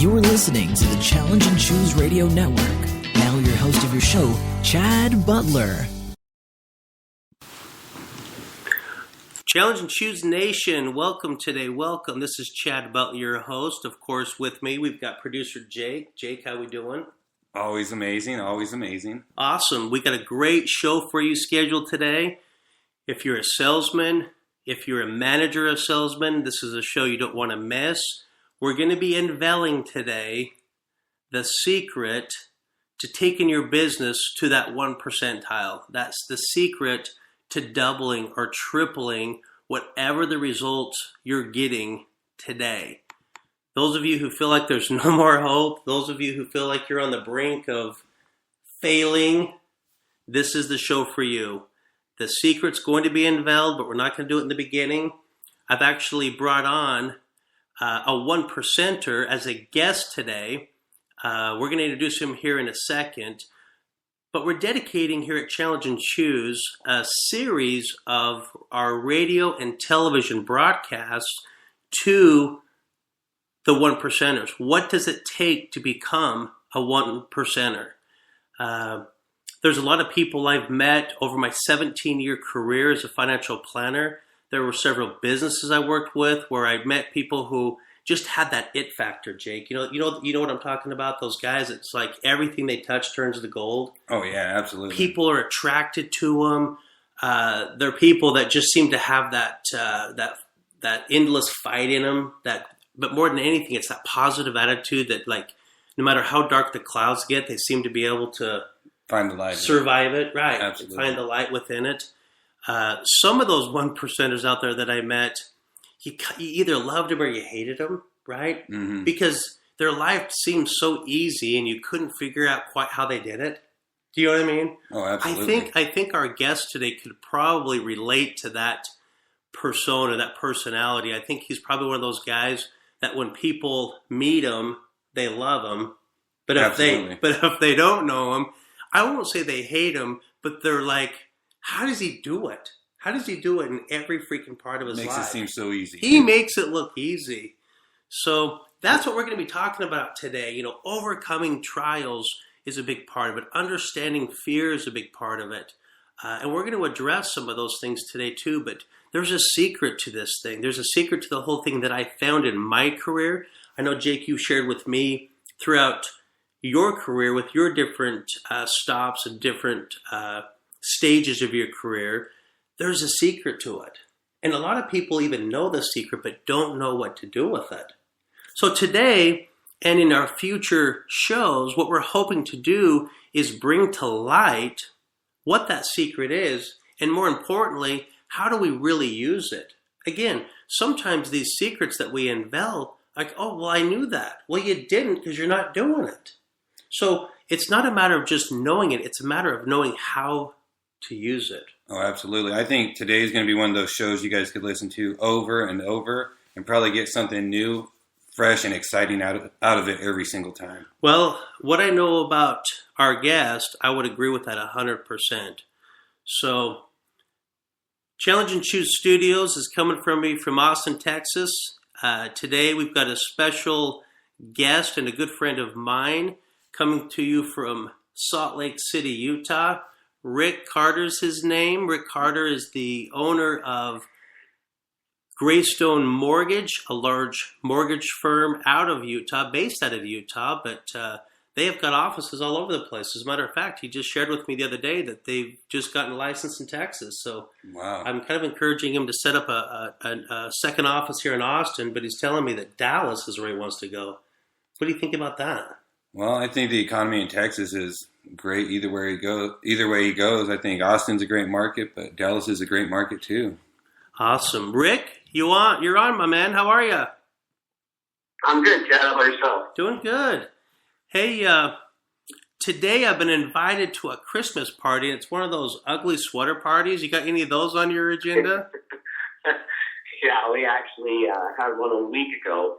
You're listening to the Challenge and Choose Radio Network. Now your host of your show, Chad Butler. Challenge and Choose Nation, welcome today. Welcome. This is Chad Butler, your host. Of course, with me, we've got producer Jake. Jake, how we doing? Always amazing, always amazing. Awesome. We got a great show for you scheduled today. If you're a salesman, if you're a manager of salesmen, this is a show you don't want to miss. We're going to be unveiling today the secret to taking your business to that 1 percentile. That's the secret to doubling or tripling whatever the results you're getting today. Those of you who feel like there's no more hope, those of you who feel like you're on the brink of failing, this is the show for you. The secret's going to be unveiled, but we're not going to do it in the beginning. I've actually brought on a 1 percenter as a guest today. We're going to introduce him here in a second. But we're dedicating here at Challenge and Choose a series of our radio and television broadcasts to the 1 percenters. What does it take to become a 1 percenter? There's a lot of people I've met over my 17-year career as a financial planner. There were several businesses I worked with where I met people who just had that it factor, Jake. You know what I'm talking about? Those guys, it's like everything they touch turns to gold. Oh yeah, absolutely. People are attracted to them. They're people that just seem to have that endless fight in them. But more than anything, it's that positive attitude that, like, no matter how dark the clouds get, they seem to be able to find the light, survive it. Right, absolutely. Find the light within it. Some of those 1 percenters out there that I met, you either loved them or you hated them, right? Mm-hmm. Because their life seemed so easy and you couldn't figure out quite how they did it. Do you know what I mean? Oh, absolutely. I think our guest today could probably relate to that persona, that personality. I think he's probably one of those guys that when people meet him, they love him. But if they don't know him, I won't say they hate him, but they're like, how does he do it? How does he do it in every freaking part of his life? Makes it seem so easy. He makes it look easy. So that's what we're going to be talking about today. You know, overcoming trials is a big part of it. Understanding fear is a big part of it. And we're going to address some of those things today too. But there's a secret to this thing. There's a secret to the whole thing that I found in my career. I know, Jake, you shared with me throughout your career with your different stops and different stages of your career. There's a secret to it. And a lot of people even know the secret, but don't know what to do with it. So today, and in our future shows, what we're hoping to do is bring to light what that secret is, and more importantly, how do we really use it? Again, sometimes these secrets that we unveil, like, oh, well, I knew that. Well, you didn't because you're not doing it. So it's not a matter of just knowing it. It's a matter of knowing how to use it. Oh, absolutely. I think today is going to be one of those shows you guys could listen to over and over and probably get something new, fresh, and exciting out of it every single time. Well, what I know about our guest, I would agree with that 100%. So, Challenge and Choose Studios is coming from me from Austin, Texas. Today we've got a special guest and a good friend of mine coming to you from Salt Lake City, Utah. Rick Carter's his name. Rick Carter is the owner of Graystone Mortgage, a large mortgage firm out of Utah, based out of Utah, but they have got offices all over the place. As a matter of fact, he just shared with me the other day that they've just gotten licensed in Texas. So wow. I'm kind of encouraging him to set up a second office here in Austin, but he's telling me that Dallas is where he wants to go. What do you think about that? Well, I think the economy in Texas is great either way he goes. I think Austin's a great market, but Dallas is a great market too. Awesome. Rick, you're on, my man. How are you? I'm good, Chad. How about yourself? Doing good. Hey, today I've been invited to a Christmas party. It's one of those ugly sweater parties. You got any of those on your agenda? Yeah, we actually had one a week ago.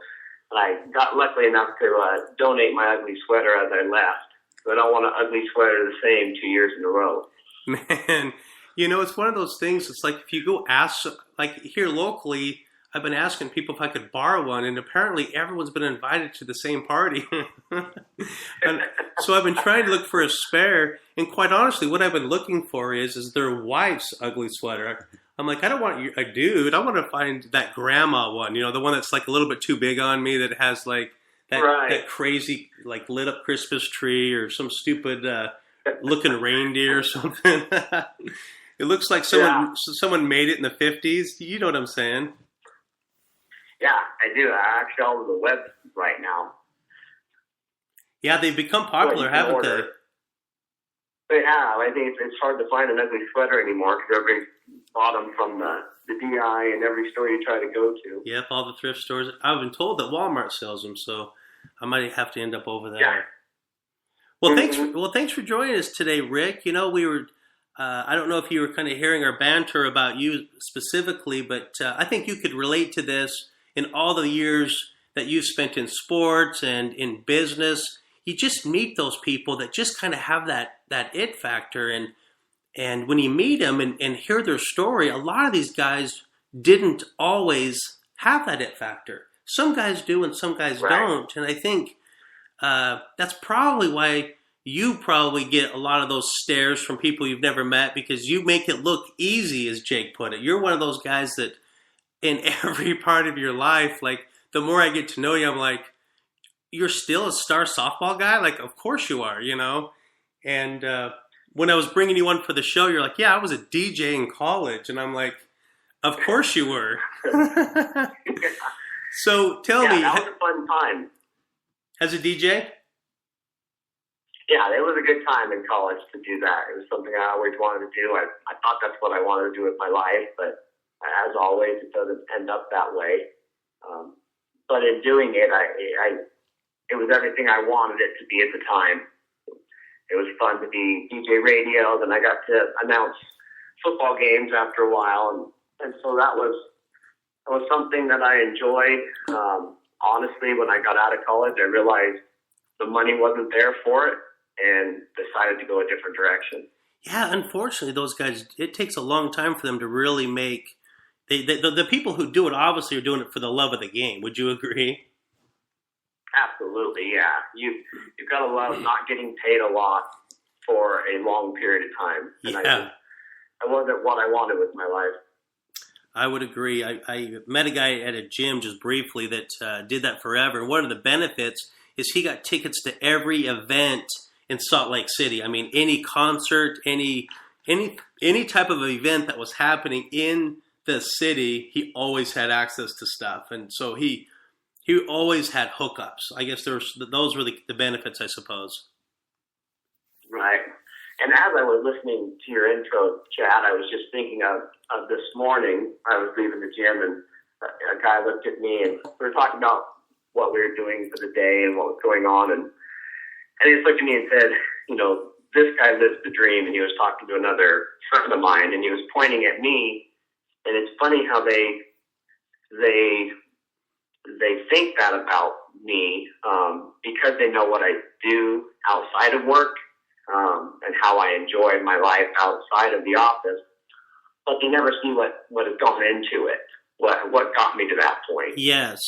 And I got lucky enough to donate my ugly sweater as I left. So I don't want an ugly sweater the same 2 years in a row. Man, you know, it's one of those things. It's like if you go ask, like here locally, I've been asking people if I could borrow one, and apparently everyone's been invited to the same party. And so I've been trying to look for a spare, and quite honestly, what I've been looking for is their wife's ugly sweater. I'm like, I don't want a dude. I want to find that grandma one, the one that's like a little bit too big on me, that has like that crazy like lit up Christmas tree or some stupid looking reindeer or something. It looks like someone made it in the 50s. You know what I'm saying? Yeah, I do. I actually all over the web right now. Yeah, they've become popular, haven't they? They have. I think it's hard to find an ugly sweater anymore because everybody's bought them from the DI and every store you try to go to. Yep, all the thrift stores. I've been told that Walmart sells them, so I might have to end up over there. Yeah. Well, thanks for joining us today, Rick. We were. I don't know if you were kind of hearing our banter about you specifically, but I think you could relate to this in all the years that you've spent in sports and in business. You just meet those people that just kind of have that it factor. And when you meet them and hear their story, a lot of these guys didn't always have that it factor. Some guys do and some guys don't. And I think that's probably why you probably get a lot of those stares from people you've never met, because you make it look easy, as Jake put it. You're one of those guys that in every part of your life, like the more I get to know you, I'm like, you're still a star softball guy? Like, of course you are, And when I was bringing you on for the show, you're like, yeah, I was a DJ in college. And I'm like, of course you were. So tell me. That was a fun time. As a DJ? Yeah, it was a good time in college to do that. It was something I always wanted to do. I thought that's what I wanted to do with my life, but as always, it doesn't end up that way. But in doing it, it was everything I wanted it to be at the time. It was fun to be DJ radio. Then I got to announce football games after a while, and so that was something that I enjoyed. Honestly, when I got out of college, I realized the money wasn't there for it, and decided to go a different direction. Yeah, unfortunately, those guys, it takes a long time for them to really make. The people who do it obviously are doing it for the love of the game. Would you agree? Absolutely, yeah. You've got to love not getting paid a lot for a long period of time. And yeah. I wasn't what I wanted with my life. I would agree. I met a guy at a gym just briefly that did that forever. One of the benefits is he got tickets to every event in Salt Lake City. I mean, any concert, any type of event that was happening in the city, he always had access to stuff. And so he always had hookups. I guess those were the benefits, I suppose. Right. And as I was listening to your intro, Chad, I was just thinking of this morning. I was leaving the gym, and a guy looked at me, and we were talking about what we were doing for the day and what was going on. And he just looked at me and said, this guy lives the dream. And he was talking to another friend of mine, and he was pointing at me. And it's funny how they think that about me because they know what I do outside of work and how I enjoy my life outside of the office. But they never see what has gone into it, what got me to that point. Yes.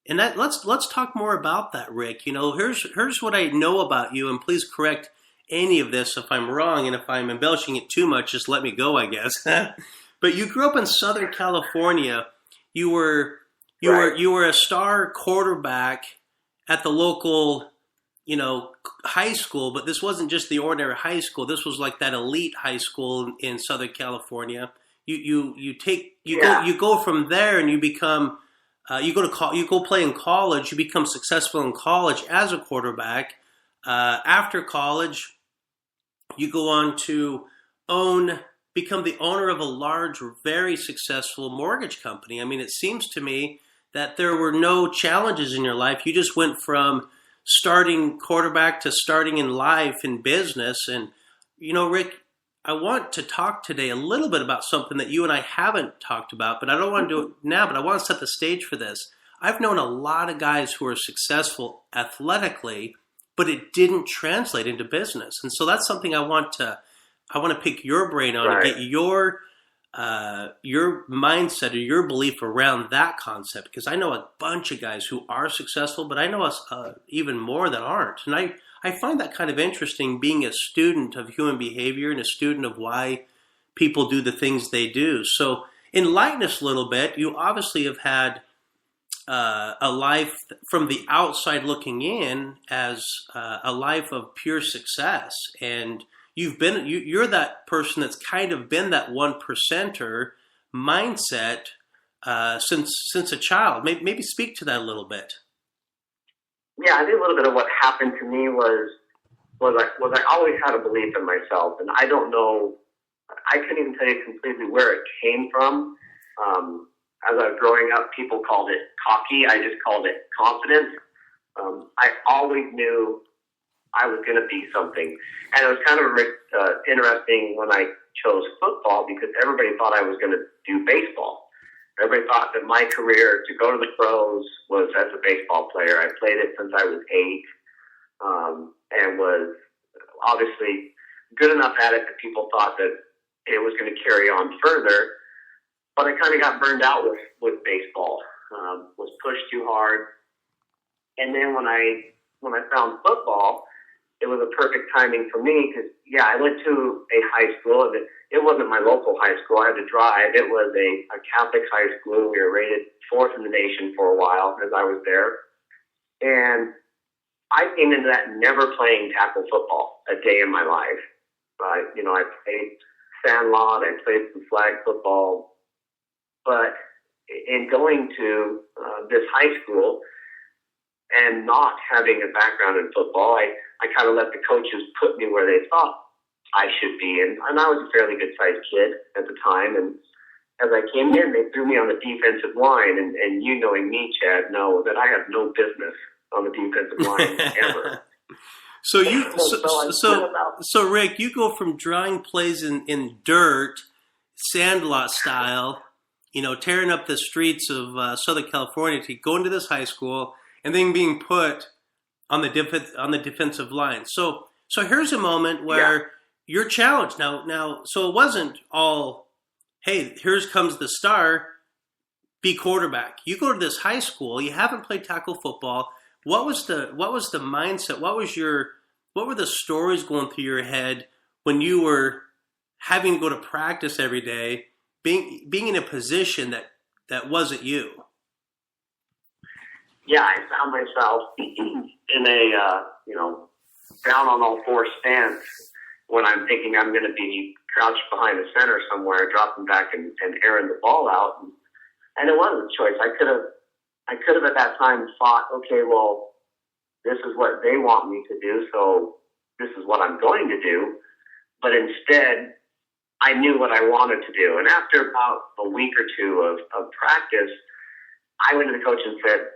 And let's talk more about that, Rick. Here's what I know about you, and please correct any of this if I'm wrong, and if I'm embellishing it too much, just let me go, I guess. But you grew up in Southern California. You were a star quarterback at the local, high school, but this wasn't just the ordinary high school. This was like that elite high school in Southern California. You go from there and you become you go play in college. You become successful in college as a quarterback. After college, you go on to become the owner of a large, very successful mortgage company. I mean, it seems to me that there were no challenges in your life. You just went from starting quarterback to starting in life in business. And, Rick, I want to talk today a little bit about something that you and I haven't talked about, but I don't want to do it now, but I want to set the stage for this. I've known a lot of guys who are successful athletically, but it didn't translate into business. And so that's something I want to pick your brain on and get your your mindset or your belief around that concept, because I know a bunch of guys who are successful, but I know even more that aren't. And I find that kind of interesting, being a student of human behavior and a student of why people do the things they do. So enlighten us a little bit. You obviously have had a life from the outside looking in as a life of pure success, and you're that person that's kind of been that 1%er mindset since a child. Maybe speak to that a little bit. Yeah, I think a little bit of what happened to me was I always had a belief in myself, and I don't know, I couldn't even tell you completely where it came from. As I was growing up, people called it cocky. I just called it confidence. I always knew I was going to be something. And it was kind of interesting when I chose football, because everybody thought I was going to do baseball. Everybody thought that my career to go to the pros was as a baseball player. I played it since I was 8, and was obviously good enough at it that people thought that it was going to carry on further. But I kind of got burned out with baseball, was pushed too hard. And then when I found football, it was a perfect timing for me, because, yeah, I went to a high school. It wasn't my local high school. I had to drive. It was a Catholic high school. We were rated 4th in the nation for a while as I was there. And I came into that never playing tackle football a day in my life. I played sandlot. I played some flag football. But in going to this high school and not having a background in football, I kind of let the coaches put me where they thought I should be. And I was a fairly good-sized kid at the time. And as I came in, they threw me on the defensive line. And you knowing me, Chad, know that I have no business on the defensive line ever. So Rick, you go from drawing plays in dirt, sandlot style, tearing up the streets of Southern California, to going to this high school and then being put on the defensive line. So here's a moment where you're challenged now. So it wasn't all, hey, here comes the star, be quarterback. You go to this high school, you haven't played tackle football. What was the mindset? What were the stories going through your head when you were having to go to practice every day, being in a position that wasn't you? Yeah, I found myself in a down on all four stance when I'm thinking I'm going to be crouched behind the center somewhere, dropping back and airing the ball out, and it wasn't a choice. I could have at that time thought, okay, well, this is what they want me to do, so this is what I'm going to do. But instead, I knew what I wanted to do. And after about a week or two of practice, I went to the coach and said,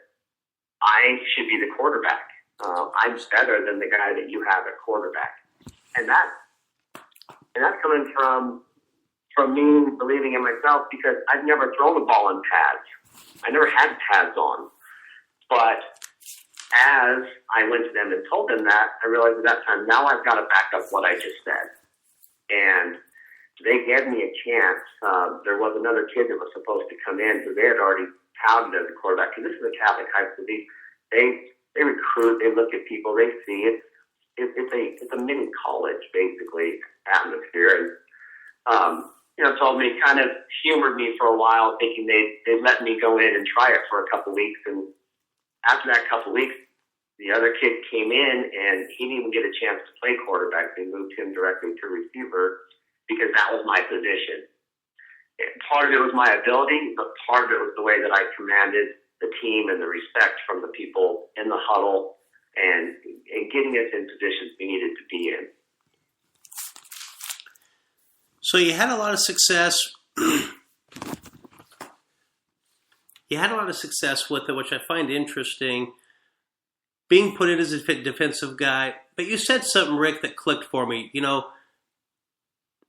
I should be the quarterback. I'm better than the guy that you have at quarterback. And that's coming from me believing in myself, because I've never thrown a ball in pads. I never had pads on. But as I went to them and told them that, I realized at that time, now I've got to back up what I just said. And they gave me a chance. There was another kid that was supposed to come in, who they had already touted as a quarterback. Because this is a Catholic high school. They recruit, they look at people, they see it. It's a mini college, basically, atmosphere. And told me, kind of humored me for a while, thinking they'd let me go in and try it for a couple weeks. And after that couple weeks, the other kid came in, and he didn't even get a chance to play quarterback. They moved him directly to receiver, because that was my position. Part of it was my ability, but part of it was the way that I commanded the team and the respect from the people in the huddle and getting us in positions we needed to be in. So you had a lot of success. You had a lot of success with it, which I find interesting, being put in as a defensive guy. But you said something, Rick, that clicked for me.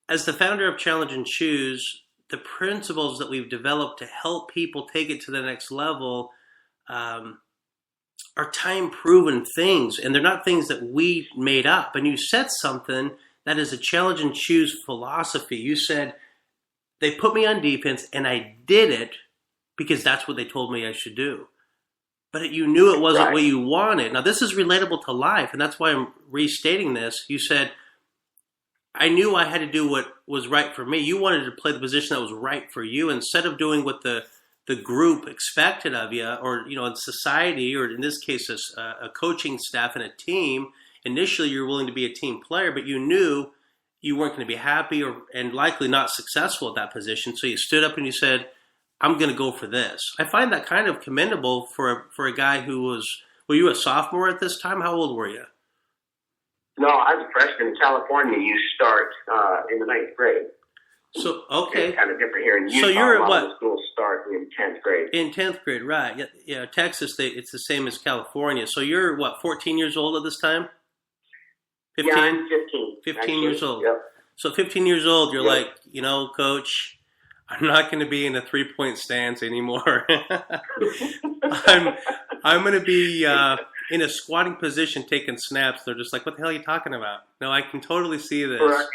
As the founder of Challenge and Choose, the principles that we've developed to help people take it to the next level are time-proven things, and they're not things that we made up. And you said something that is a Challenge and Choose philosophy. You said, they put me on defense, and I did it because that's what they told me I should do. But you knew it wasn't what you wanted. Now, this is relatable to life, and that's why I'm restating this. You said, I knew I had to do what was right for me. You wanted to play the position that was right for you instead of doing what the group expected of you, or, in society, or in this case, a coaching staff and a team. Initially, you're willing to be a team player, but you knew you weren't going to be happy and likely not successful at that position. So you stood up and you said, I'm going to go for this. I find that kind of commendable for a guy who were you a sophomore at this time? How old were you? No, I was a freshman. In California, you start in the 9th grade. So, okay. It's kind of different here in Utah. So you're at what? The schools start in 10th grade. In 10th grade, right. Yeah, Texas, it's the same as California. So you're, 14 years old at this time? 15? Yeah, I'm 15. 15 actually. years old. Yep. So 15 years old, you're like, Coach, I'm not going to be in a three-point stance anymore. I'm going to be in a squatting position taking snaps. They're just like, what the hell are you talking about? No, I can totally see this. Correct.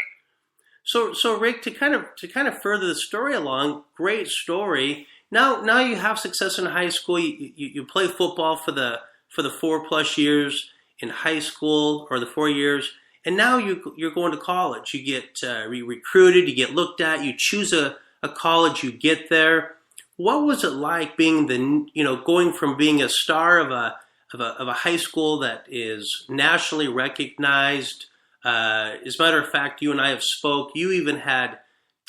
So Rick, to kind of further the story along, great story. Now you have success in high school. You play football for the 4+ years in high school, or the 4 years, and now you're going to college. You get recruited, you get looked at, you choose a college, you get there. What was it like being going from being a star of a high school that is nationally recognized? As a matter of fact, you and I have spoke. You even had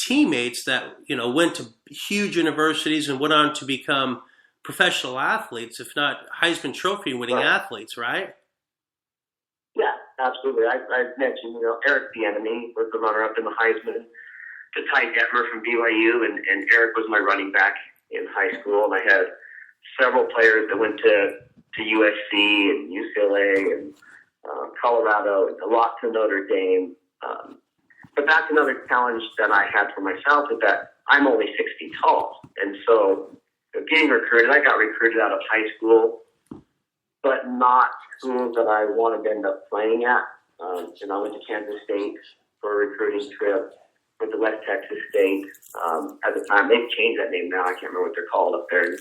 teammates that went to huge universities and went on to become professional athletes, if not Heisman Trophy winning athletes, right? Yeah, absolutely. I mentioned, Eric Bieniemy was the runner-up in the Heisman, to Ty Detmer from BYU, and Eric was my running back in high school, and I had several players that went to USC and UCLA and Colorado, and a lot to Notre Dame. But that's another challenge that I had for myself, is that I'm only 6 feet tall. And so getting recruited, I got recruited out of high school, but not schools that I wanted to end up playing at. I went to Kansas State for a recruiting trip, went to West Texas State. At the time, they've changed that name now. I can't remember what they're called up there in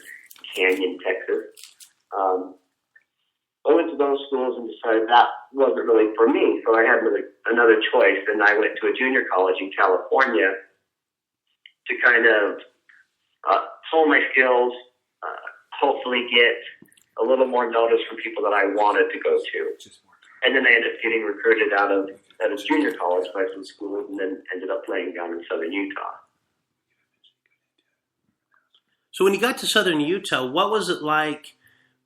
Canyon, Texas. I went to those schools and decided that wasn't really for me. So I had another choice, and I went to a junior college in California to kind of hone my skills, hopefully get a little more notice from people that I wanted to go to. And then I ended up getting recruited out of junior college by some schools, and then ended up playing down in southern Utah. So when you got to southern Utah, what was it like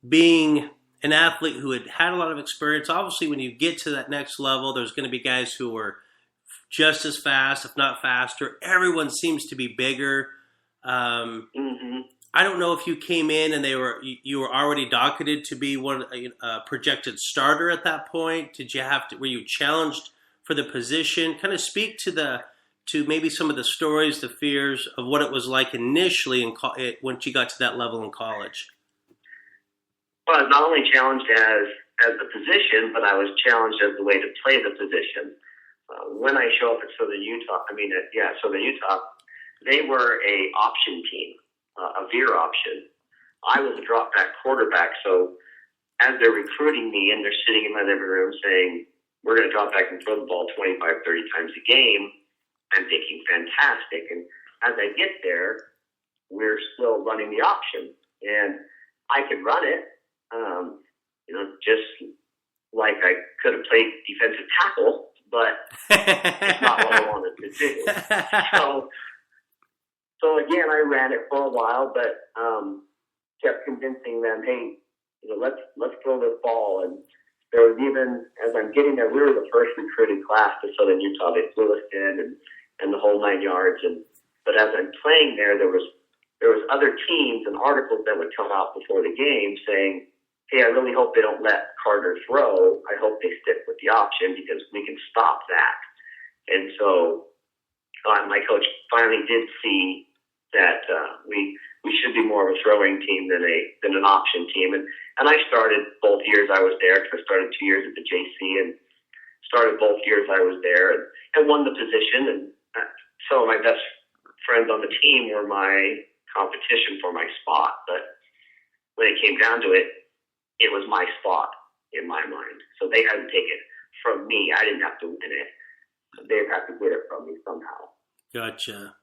being an athlete who had a lot of experience? Obviously, when you get to that next level, there's going to be guys who are just as fast, if not faster. Everyone seems to be bigger. I don't know if you came in and you were already docketed to be a projected starter at that point. Were you challenged for the position? Kind of speak to maybe some of the stories, the fears of what it was like initially once you got to that level in college. Well, I was not only challenged as the position, but I was challenged as the way to play the position. When I show up at Southern Utah, they were a option team, a veer option. I was a drop back quarterback, so as they're recruiting me and they're sitting in my living room saying, we're going to drop back and throw the ball 25, 30 times a game, I'm thinking fantastic. And as I get there, we're still running the option. And I could run it, just like I could have played defensive tackle, but it's not what I wanted to do. So again, I ran it for a while, but kept convincing them, hey, let's throw this ball. And there was even, as I'm getting there, we were the first recruited class to Southern Utah. They flew us in and the whole 9 yards. But as I'm playing there was other teams and articles that would come out before the game saying, hey, I really hope they don't let Carter throw. I hope they stick with the option because we can stop that. And so my coach finally did see that we should be more of a throwing team than an option team. And I started both years I was there, because I started 2 years at the JC and started both years I was there and won the position. And some of my best friends on the team were my competition for my spot. But when it came down to it, it was my spot in my mind. So they had to take it from me. I didn't have to win it. They'd have to get it from me somehow. Gotcha.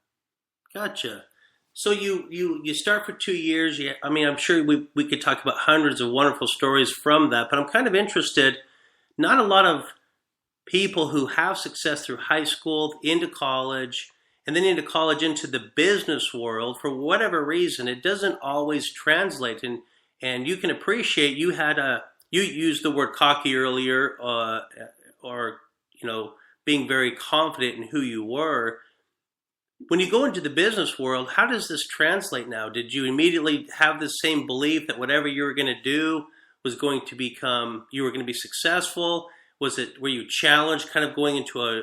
So you start for 2 years. I mean, I'm sure we could talk about hundreds of wonderful stories from that, but I'm kind of interested. Not a lot of people who have success through high school, into college, and then into college, into the business world, for whatever reason, it doesn't always translate. And you can appreciate you used the word cocky earlier, or being very confident in who you were. When you go into the business world, how does this translate now? Did you immediately have the same belief that whatever you were going to do was going to become, you were going to be successful? Were you challenged kind of going into a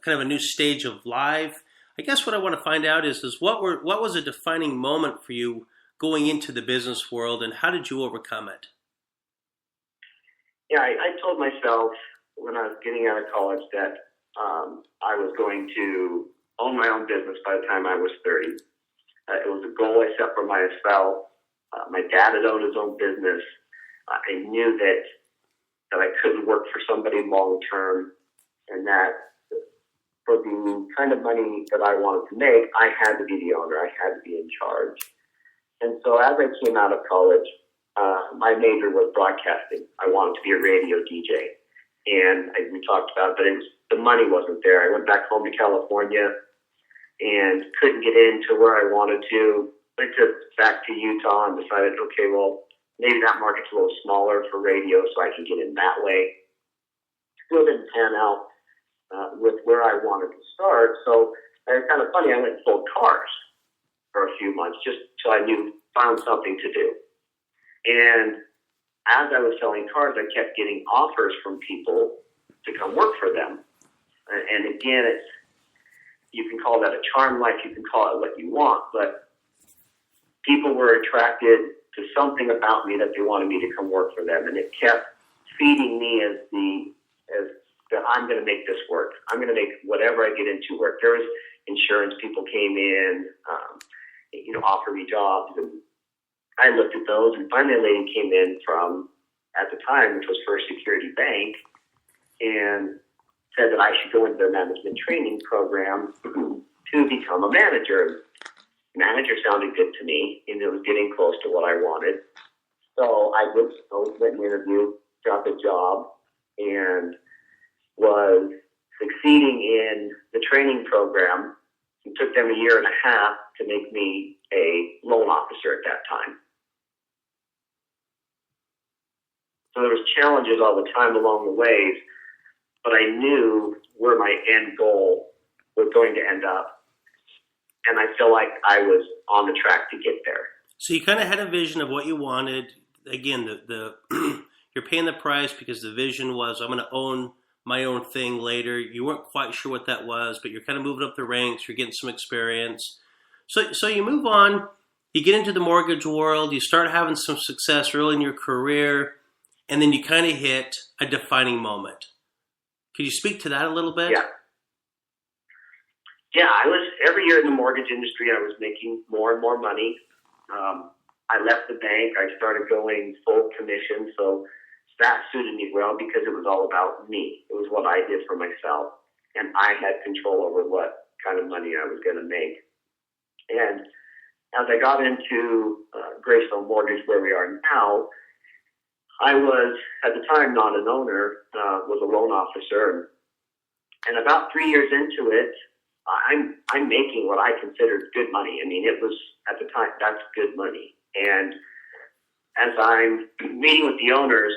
kind of a new stage of life? I guess what I want to find out is what was a defining moment for you going into the business world, and how did you overcome it? Yeah, I told myself when I was getting out of college that I was going to own my own business by the time I was 30. It was a goal I set for myself. My dad had owned his own business. I knew that I couldn't work for somebody long term, and that for the kind of money that I wanted to make, I had to be the owner. I had to be in charge. And so as I came out of college, my major was broadcasting. I wanted to be a radio DJ. And we talked about it, but the money wasn't there. I went back home to California and couldn't get into where I wanted to. Went back to Utah and decided, okay, well, maybe that market's a little smaller for radio, so I can get in that way. Still didn't pan out with where I wanted to start. So it's kind of funny. I went and sold cars for a few months just till I found something to do. And as I was selling cars, I kept getting offers from people to come work for them. And again, you can call that a charm life, you can call it what you want, but people were attracted to something about me that they wanted me to come work for them, and it kept feeding me as that I'm going to make this work. I'm going to make whatever I get into work. There was insurance people came in, offer me jobs, and I looked at those, and finally a lady came in from, at the time, which was First Security Bank, and said that I should go into their management training program to become a manager. Manager sounded good to me, and it was getting close to what I wanted. So I went and interviewed, got the job, and was succeeding in the training program. It took them 1.5 years to make me a loan officer at that time. So there was challenges all the time along the ways, but I knew where my end goal was going to end up. And I feel like I was on the track to get there. So you kind of had a vision of what you wanted. Again, the you're paying the price because the vision was, I'm going to own my own thing later. You weren't quite sure what that was, but you're kind of moving up the ranks. You're getting some experience. So you move on. You get into the mortgage world. You start having some success early in your career. And then you kind of hit a defining moment. Could you speak to that a little bit? Yeah, I was every year in the mortgage industry. I was making more and more money. I left the bank. I started going full commission, so that suited me well because it was all about me. It was what I did for myself, and I had control over what kind of money I was going to make. And as I got into Graystone Mortgage, where we are now, I was, at the time, not an owner, was a loan officer. And about 3 years into it, I'm making what I considered good money. I mean, it was, at the time, that's good money. And as I'm meeting with the owners,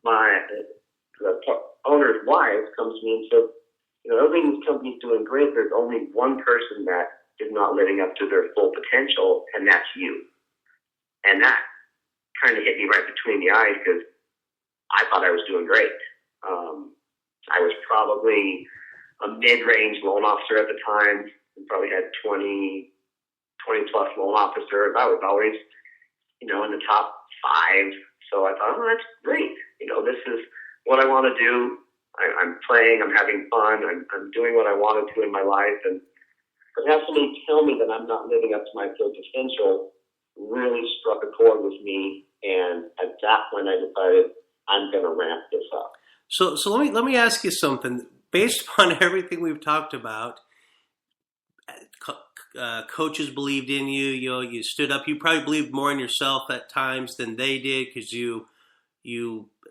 the owner's wife comes to me and said, everybody in this company's doing great. There's only one person that is not living up to their full potential, and that's you. And that kind of hit me right between the eyes because I thought I was doing great. I was probably a mid-range loan officer at the time. We probably had 20 plus loan officers. I was always, in the top 5. So I thought, that's great. This is what I want to do. I'm playing. I'm having fun. I'm doing what I wanted to in my life. And But to have somebody tell me that I'm not living up to my full potential really struck a chord with me, and at that point I decided I'm going to ramp this up. So let me ask you something. Based upon everything we've talked about, coaches believed in you. You stood up. You probably believed more in yourself at times than they did because you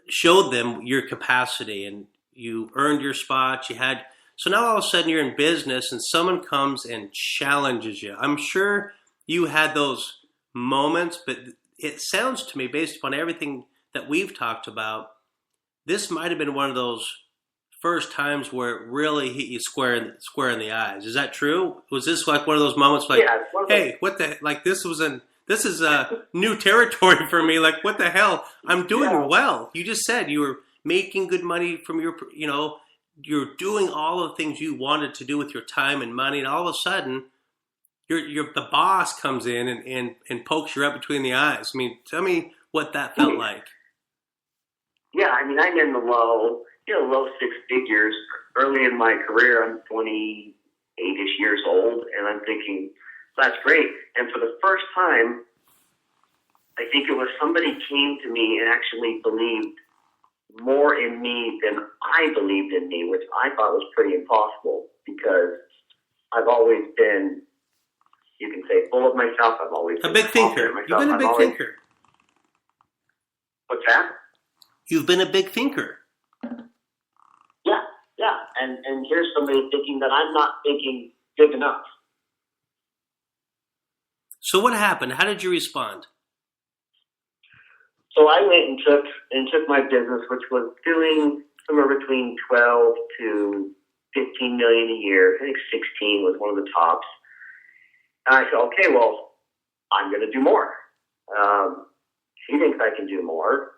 showed them your capacity and you earned your spot. So now all of a sudden you're in business and someone comes and challenges you. I'm sure you had those moments, but it sounds to me, based upon everything that we've talked about, this might have been one of those first times where it really hit you square in the eyes. Is that true? Was this like one of those moments like, yeah, hey, what the, like this is new territory for me. Like, what the hell? I'm doing well. You just said you were making good money from you're doing all the things you wanted to do with your time and money. And all of a sudden the boss comes in and pokes you right between the eyes. I mean, tell me what that felt like. Yeah, I mean, I'm in the low six figures. Early in my career, I'm 28-ish years old, and I'm thinking, that's great. And for the first time, I think it was somebody came to me and actually believed more in me than I believed in me, which I thought was pretty impossible because I've always been, you can say, full of myself. I've always been a big thinker. You've been a big thinker. What's that? You've been a big thinker. Yeah. And here's somebody thinking that I'm not thinking big enough. So what happened? How did you respond? So I went and took my business, which was doing somewhere between 12 to 15 million a year. I think 16 was one of the tops. And I said, okay, well, I'm going to do more. She thinks I can do more.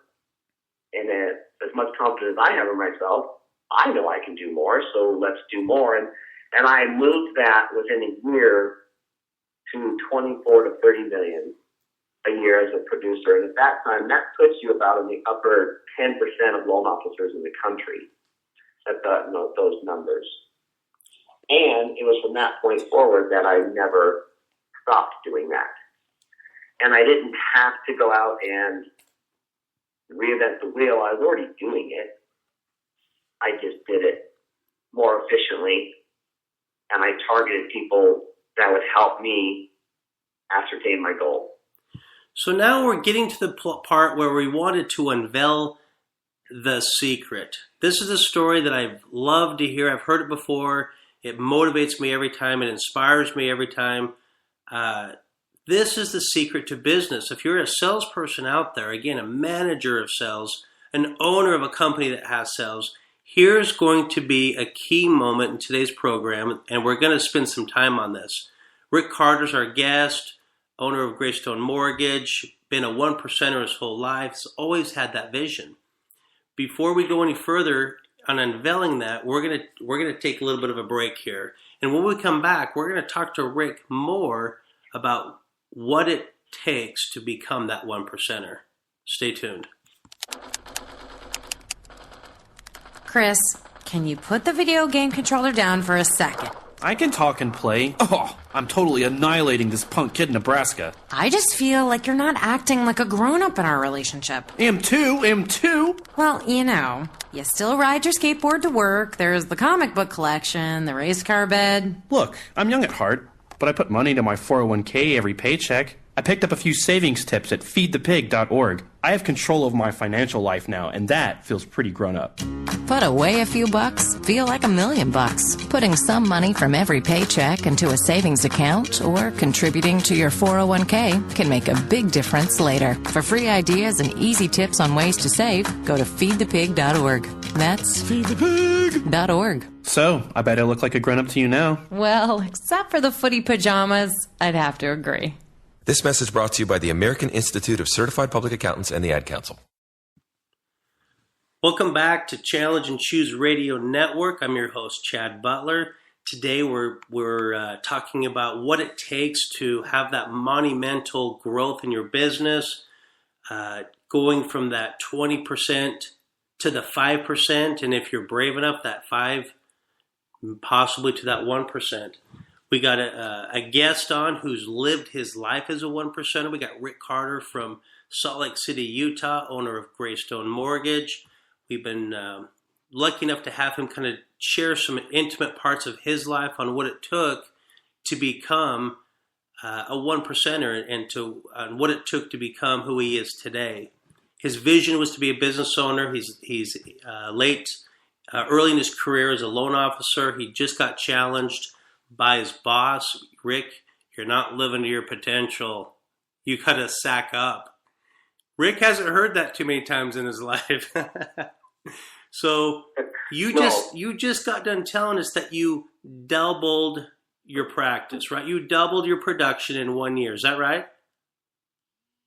And as much confidence as I have in myself, I know I can do more, so let's do more. And I moved that within a year to 24 to 30 million a year as a producer. And at that time, that puts you about in the upper 10% of loan officers in the country at those numbers. And it was from that point forward that I never stopped doing that. And I didn't have to go out and reinvent the wheel. I was already doing it. I just did it more efficiently, and I targeted people that would help me ascertain my goal. So now we're getting to the part where we wanted to unveil the secret. This is a story that I've loved to hear. I've heard it before. It motivates me every time. It inspires me every time. This is the secret to business. If you're a salesperson out there, again, a manager of sales, an owner of a company that has sales, here's going to be a key moment in today's program, and we're going to spend some time on this. Rick Carter's our guest, owner of Graystone Mortgage, been a one percenter his whole life, has always had that vision. Before we go any further on unveiling that, we're going to take a little bit of a break here. And when we come back, we're going to talk to Rick more about what it takes to become that one percenter. Stay tuned. Chris, can you put the video game controller down for a second? I can talk and play. Oh, I'm totally annihilating this punk kid in Nebraska. I just feel like you're not acting like a grown-up in our relationship. Am too. Well, you still ride your skateboard to work, there's the comic book collection, the race car bed. Look, I'm young at heart, but I put money into my 401k every paycheck. I picked up a few savings tips at feedthepig.org. I have control of my financial life now, and that feels pretty grown up. Put away a few bucks, feel like $1 million bucks. Putting some money from every paycheck into a savings account or contributing to your 401k can make a big difference later. For free ideas and easy tips on ways to save, go to feedthepig.org. That's feedthepig.org. So, I bet I look like a grown up to you now. Well, except for the footy pajamas, I'd have to agree. This message brought to you by the American Institute of Certified Public Accountants and the Ad Council. Welcome back to Challenge and Choose Radio Network. I'm your host, Chad Butler. Today we're talking about what it takes to have that monumental growth in your business, going from that 20% to the 5%, and if you're brave enough, that 5%, possibly to that 1%. We got a guest on who's lived his life as a 1%er. We got Rick Carter from Salt Lake City, Utah, owner of Graystone Mortgage. We've been lucky enough to have him kind of share some intimate parts of his life on what it took to become a 1%er and what it took to become who he is today. His vision was to be a business owner. He's early in his career as a loan officer. He just got challenged by his boss. Rick, you're not living to your potential. You got to sack up. Rick hasn't heard that too many times in his life. So you just got done telling us that you doubled your practice, right? You doubled your production in 1 year. Is that right?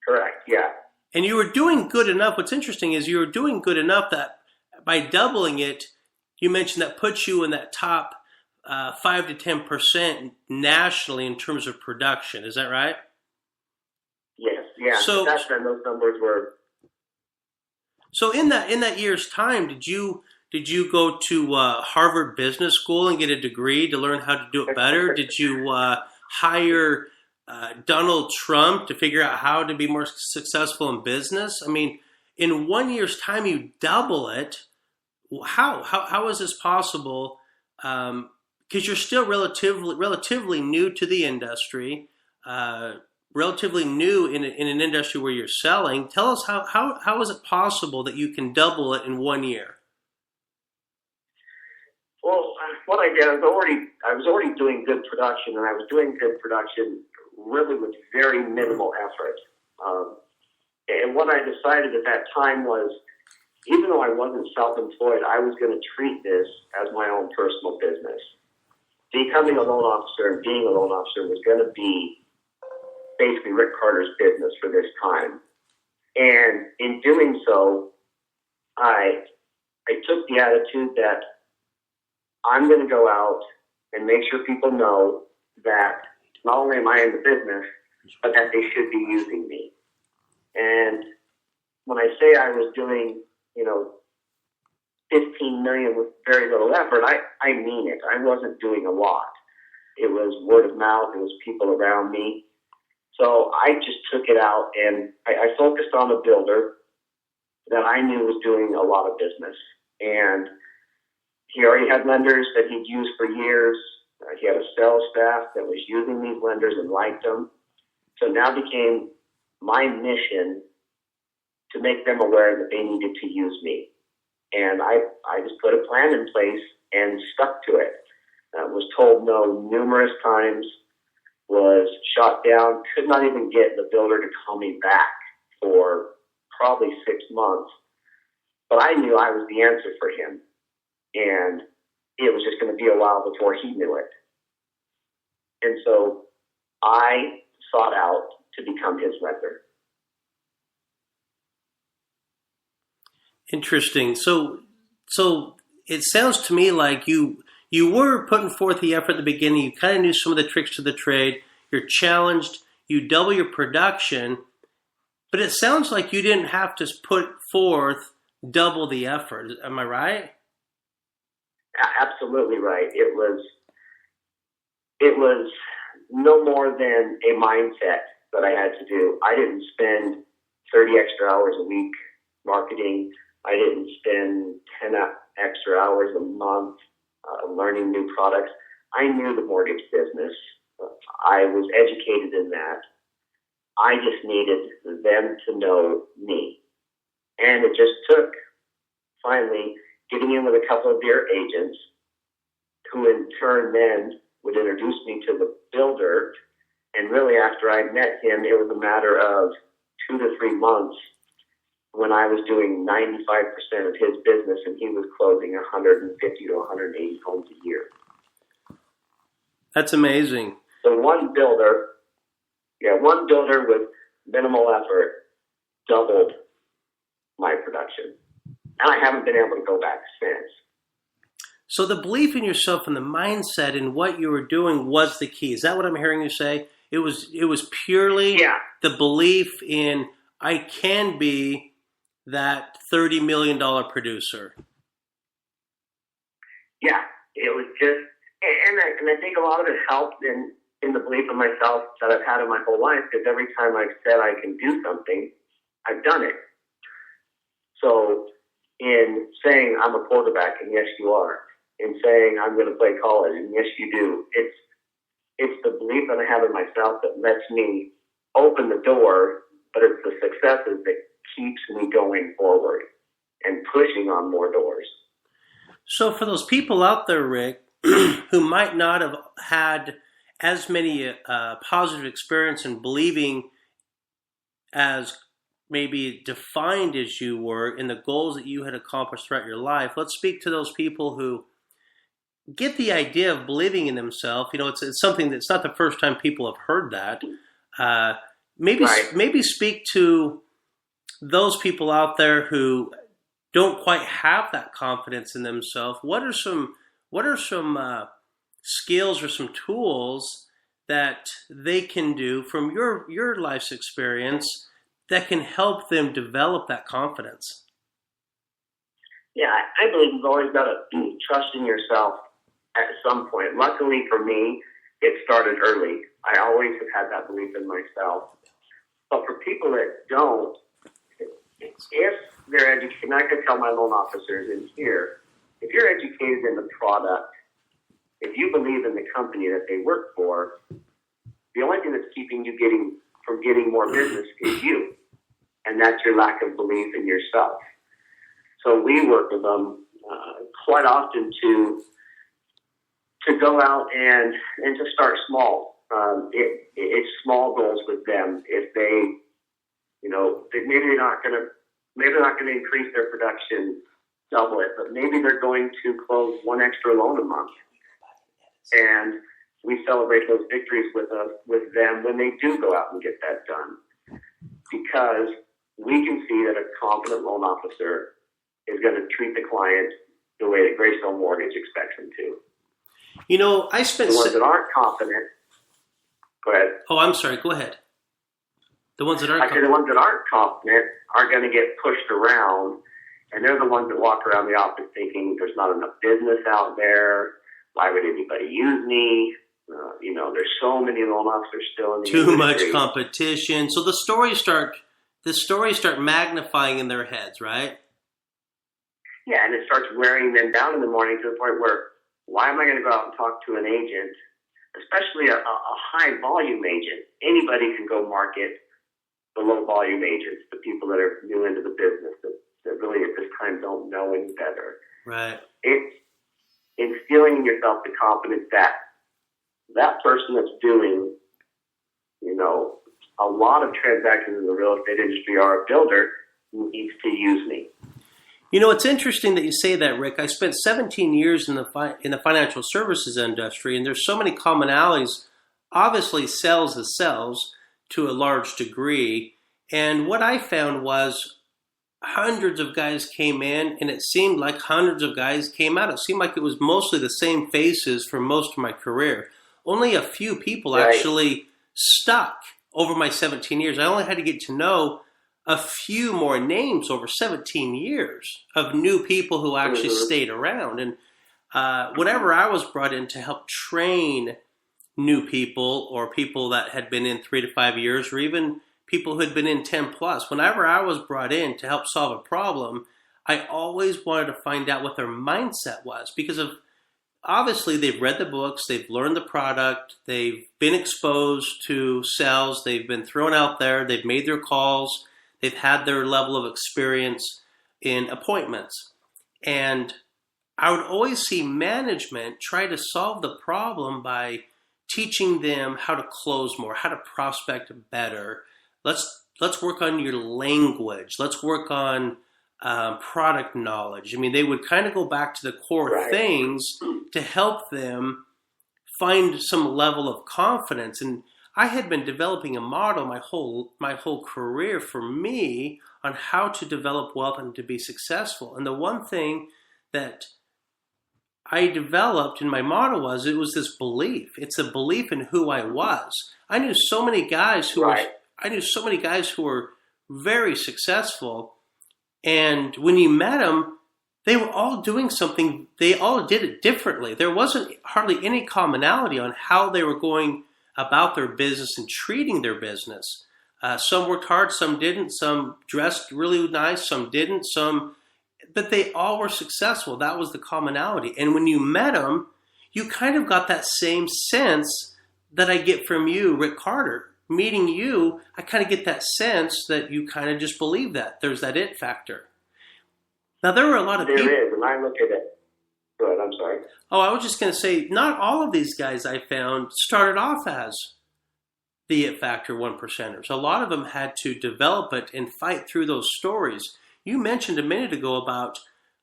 Correct, yeah. And you were doing good enough. What's interesting is you were doing good enough that by doubling it, you mentioned that puts you in that top 5 to 10% nationally in terms of production. Is that right? Yes, yeah. So that's when those numbers were. So in that year's time, did you go to Harvard Business School and get a degree to learn how to do it better? Did you hire Donald Trump to figure out how to be more successful in business? I mean, in 1 year's time, you double it. How is this possible? Because you're still relatively new to the industry, relatively new in an industry where you're selling. Tell us how is it possible that you can double it in 1 year? Well, what I did, I was already doing good production, and I was doing good production really with very minimal effort. And what I decided at that time was, even though I wasn't self-employed, I was going to treat this as my own personal business. Becoming a loan officer and being a loan officer was going to be basically Rick Carter's business for this time. And in doing so, I took the attitude that I'm going to go out and make sure people know that not only am I in the business, but that they should be using me. And when I say I was doing, 15 million with very little effort, I mean it. I wasn't doing a lot. It was word of mouth. It was people around me. So I just took it out, and I focused on a builder that I knew was doing a lot of business. And he already had lenders that he'd used for years. He had a sales staff that was using these lenders and liked them. So now became my mission to make them aware that they needed to use me. And I just put a plan in place and stuck to it. Was told no numerous times, was shot down, could not even get the builder to call me back for probably 6 months. But I knew I was the answer for him. And it was just going to be a while before he knew it. And so I sought out to become his lender. Interesting. So it sounds to me like you were putting forth the effort at the beginning. You kind of knew some of the tricks to the trade. You're challenged. You double your production. But it sounds like you didn't have to put forth double the effort. Am I right? Absolutely right. It was no more than a mindset that I had to do. I didn't spend 30 extra hours a week marketing. I didn't spend 10 extra hours a month learning new products. I knew the mortgage business. I was educated in that. I just needed them to know me. And it just took finally getting in with a couple of their agents who in turn then would introduce me to the builder. And really after I met him, it was a matter of 2 to 3 months when I was doing 95% of his business and he was closing 150 to 180 homes a year. That's amazing. So one builder with minimal effort doubled my production. And I haven't been able to go back since. So the belief in yourself and the mindset in what you were doing was the key. Is that what I'm hearing you say? It was purely the belief in I can be that $30 million producer. Yeah, it was just And I think a lot of it helped in the belief in myself that I've had in my whole life, because every time I've said I can do something, I've done it. So in saying I'm a quarterback, and yes, you are, in saying I'm going to play college, and yes, you do, it's the belief that I have in myself that lets me open the door, but it's the successes that keeps me going forward and pushing on more doors. So for those people out there, Rick, who might not have had as many positive experience in believing as maybe defined as you were in the goals that you had accomplished throughout your life, let's speak to those people who get the idea of believing in themselves. You know, it's something that's not the first time people have heard that. Maybe speak to those people out there who don't quite have that confidence in themselves. What are some skills or some tools that they can do from your life's experience that can help them develop that confidence? Yeah, I believe you've always got to trust in yourself at some point. Luckily for me, it started early. I always have had that belief in myself. But for people that don't, if they're educated, and I can tell my loan officers in here, if you're educated in the product, if you believe in the company that they work for, the only thing that's keeping you from getting more business is you. And that's your lack of belief in yourself. So we work with them quite often to go out and to start small. It's small goals with them. If they, maybe they're not going to increase their production, double it, but maybe they're going to close one extra loan a month. And we celebrate those victories with them when they do go out and get that done, because we can see that a confident loan officer is going to treat the client the way that Graystone Mortgage expects them to. You know, I spent... The ones that aren't confident... Go ahead. Oh, I'm sorry. Go ahead. The ones that aren't confident. The ones that aren't confident are going to get pushed around, and they're the ones that walk around the office thinking there's not enough business out there. Why would anybody use me? There's so many loan officers still in the industry. Too much competition. So the stories start magnifying in their heads, right? Yeah, and it starts wearing them down in the morning to the point where, why am I going to go out and talk to an agent, especially a high volume agent? Anybody can go market the low volume agents, the people that are new into the business that really at this time don't know any better. Right. It's instilling in yourself the confidence that person that's doing, a lot of transactions in the real estate industry or a builder needs to use me. It's interesting that you say that, Rick. I spent 17 years in the financial services industry, and there's so many commonalities. Obviously, sales is sales to a large degree. And what I found was hundreds of guys came in, and it seemed like hundreds of guys came out. It seemed like it was mostly the same faces for most of my career. Only a few people actually stuck over my 17 years. I only had to get to know a few more names over 17 years of new people who actually stayed around. And whenever I was brought in to help train new people or people that had been in 3 to 5 years, or even people who had been in 10 plus, whenever I was brought in to help solve a problem, I always wanted to find out what their mindset was, because obviously they've read the books, they've learned the product, they've been exposed to sales, they've been thrown out there, they've made their calls, they've had their level of experience in appointments. And I would always see management try to solve the problem by teaching them how to close more, how to prospect better. Let's work on your language. Let's work on product knowledge. I mean, they would kind of go back to the core things to help them find some level of confidence. And I had been developing a model my whole career for me on how to develop wealth and to be successful. And the one thing that I developed in my model was this belief. It's a belief in who I was. I knew so many guys who were very successful, and when you met them, they were all doing something. They all did it differently. There wasn't hardly any commonality on how they were going about their business and treating their business. Some worked hard, some didn't. Some dressed really nice, some didn't. But they all were successful. That was the commonality. And when you met them, you kind of got that same sense that I get from you, Rick Carter. Meeting you, I kind of get that sense that you kind of just believe that. There's that it factor. Now, there were a lot of people. There is, and I look at it. Go ahead, I'm sorry. Oh, I was just going to say, not all of these guys I found started off as the it factor one percenters. A lot of them had to develop it and fight through those stories. You mentioned a minute ago about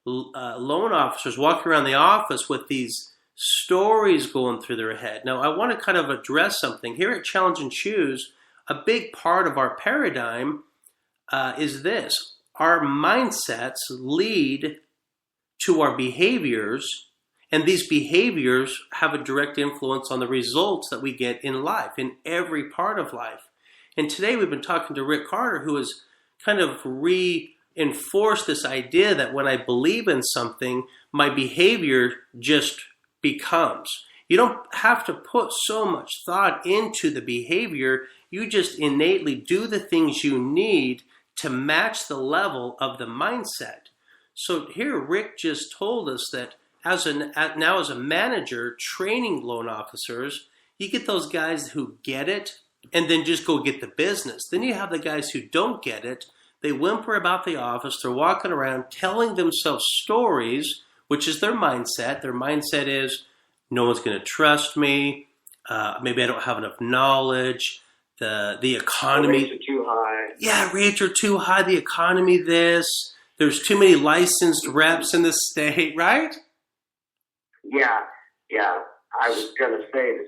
loan officers walking around the office with these stories going through their head. Now, I want to kind of address something. Here at Challenge and Choose, a big part of our paradigm is this. Our mindsets lead to our behaviors, and these behaviors have a direct influence on the results that we get in life, in every part of life. And today we've been talking to Rick Carter, who has kind of reinforced this idea that when I believe in something, my behavior just becomes. You don't have to put so much thought into the behavior. You just innately do the things you need to match the level of the mindset. So here Rick just told us that as a manager training loan officers, you get those guys who get it and then just go get the business. Then you have the guys who don't get it. They whimper about the office. They're walking around telling themselves stories, which is their mindset. Their mindset is, no one's going to trust me. Maybe I don't have enough knowledge. The economy. The rates are too high. Yeah, rates are too high. The economy this. There's too many licensed reps in the state, right? Yeah. I was going to say this.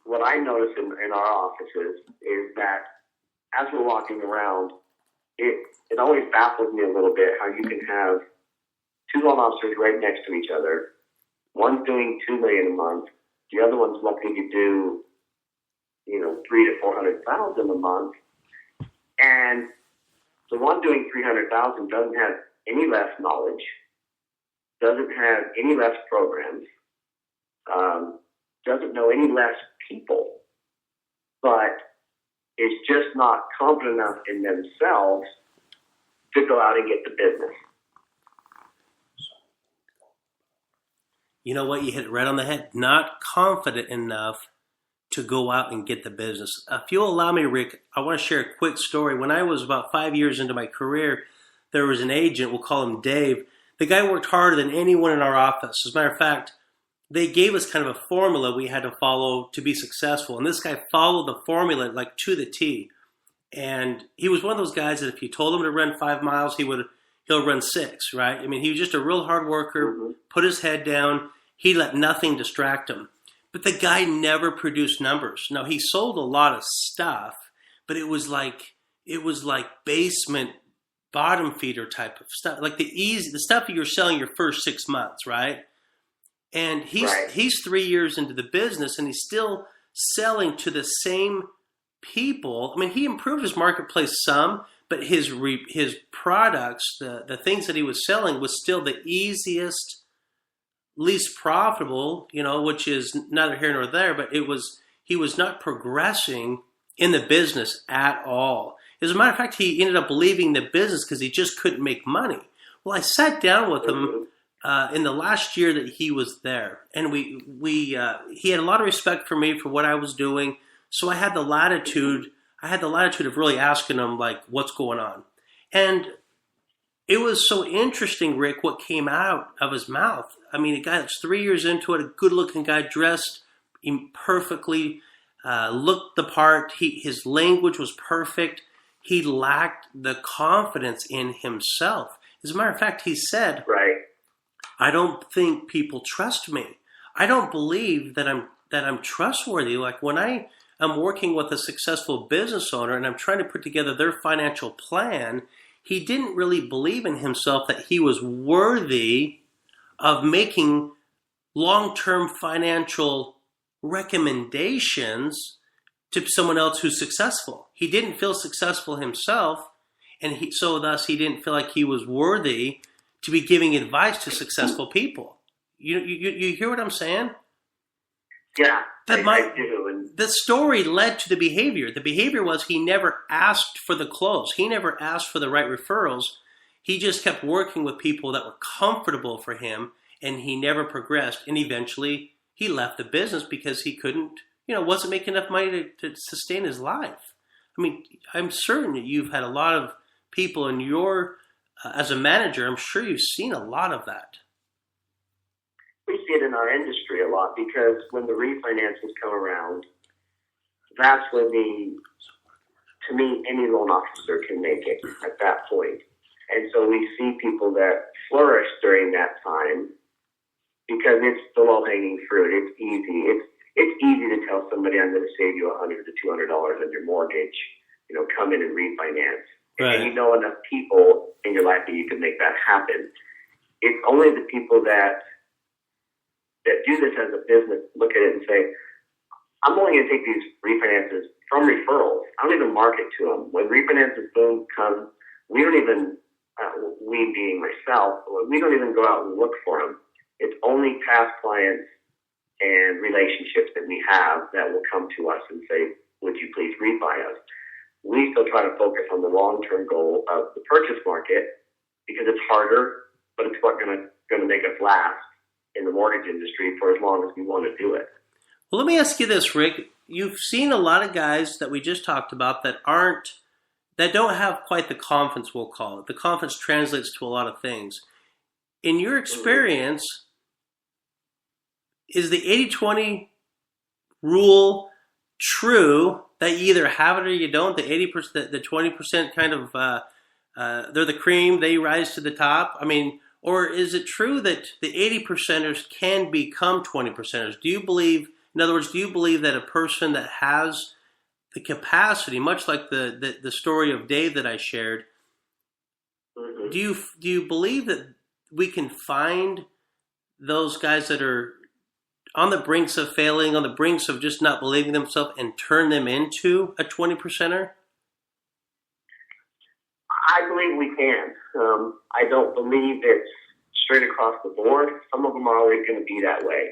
What I notice in our offices is that as we're walking around, it always baffles me a little bit how you can have two loan officers right next to each other. One's doing $2 million a month. The other one's lucky to do, $300,000 to $400,000 a month. And the one doing $300,000 doesn't have any less knowledge, doesn't have any less programs, doesn't know any less people, but is just not confident enough in themselves to go out and get the business. You know what? You hit it right on the head. Not confident enough to go out and get the business. If you'll allow me, Rick, I want to share a quick story. When I was about 5 years into my career, there was an agent, we'll call him Dave. The guy worked harder than anyone in our office. As a matter of fact, they gave us kind of a formula we had to follow to be successful. And this guy followed the formula like to the T. And he was one of those guys that if you told him to run 5 miles, he'll run 6, right? I mean, he was just a real hard worker, put his head down. He let nothing distract him. But the guy never produced numbers. Now, he sold a lot of stuff, but it was like basement bottom feeder type of stuff, like the stuff you're selling your first 6 months, right? And he's 3 years into the business, and he's still selling to the same people. I mean, he improved his marketplace some, but his products, the things that he was selling, was still the easiest, least profitable, which is neither here nor there, but he was not progressing in the business at all. As a matter of fact, he ended up leaving the business because he just couldn't make money. Well, I sat down with him in the last year that he was there, and he had a lot of respect for me for what I was doing. So I had the latitude of really asking him, like, what's going on? And it was so interesting, Rick, what came out of his mouth. I mean, a guy that's 3 years into it, a good-looking guy, dressed perfectly, looked the part. His language was perfect. He lacked the confidence in himself. As a matter of fact, he said, I don't think people trust me. I don't believe that I'm trustworthy. Like when I'm working with a successful business owner and I'm trying to put together their financial plan, he didn't really believe in himself that he was worthy of making long-term financial recommendations to someone else who's successful. He didn't feel successful himself, and thus he didn't feel like he was worthy to be giving advice to successful people. You hear what I'm saying? Yeah, I do. And the story led to the behavior. The behavior was he never asked for the close. He never asked for the right referrals. He just kept working with people that were comfortable for him, and he never progressed. And eventually he left the business because he couldn't, wasn't making enough money to sustain his life. I mean, I'm certain that you've had a lot of people in your, as a manager, I'm sure you've seen a lot of that. we see it in our industry a lot because when the refinances come around, that's when to me, any loan officer can make it at that point. And so we see people that flourish during that time because it's the low-hanging fruit. It's easy. It's easy to tell somebody, I'm going to save you $100 to $200 on your mortgage. Come in and refinance. Right. And you know enough people in your life that you can make that happen. It's only the people that do this as a business look at it and say, I'm only going to take these refinances from referrals. I don't even market to them. When refinances boom come, we don't even, we being myself, we don't even go out and look for them. It's only past clients and relationships that we have that will come to us and say, would you please refi us? We still try to focus on the long-term goal of the purchase market because it's harder, but it's what's going to make us last in the mortgage industry for as long as we want to do it. Well, let me ask you this, Rick. You've seen a lot of guys that we just talked about that don't have quite the confidence, we'll call it. The confidence translates to a lot of things. In your experience, is the 80-20 rule true that you either have it or you don't? The 80%, the 20% kind of, they're the cream, they rise to the top? I mean, or is it true that the 80%ers can become 20%ers? Do you believe that a person that has the capacity, much like the story of Dave that I shared, Mm-hmm. do you believe that we can find those guys that are on the brinks of failing, on the brinks of just not believing themselves, and turn them into a 20%er? I believe we can. I don't believe it's straight across the board. Some of them are always going to be that way.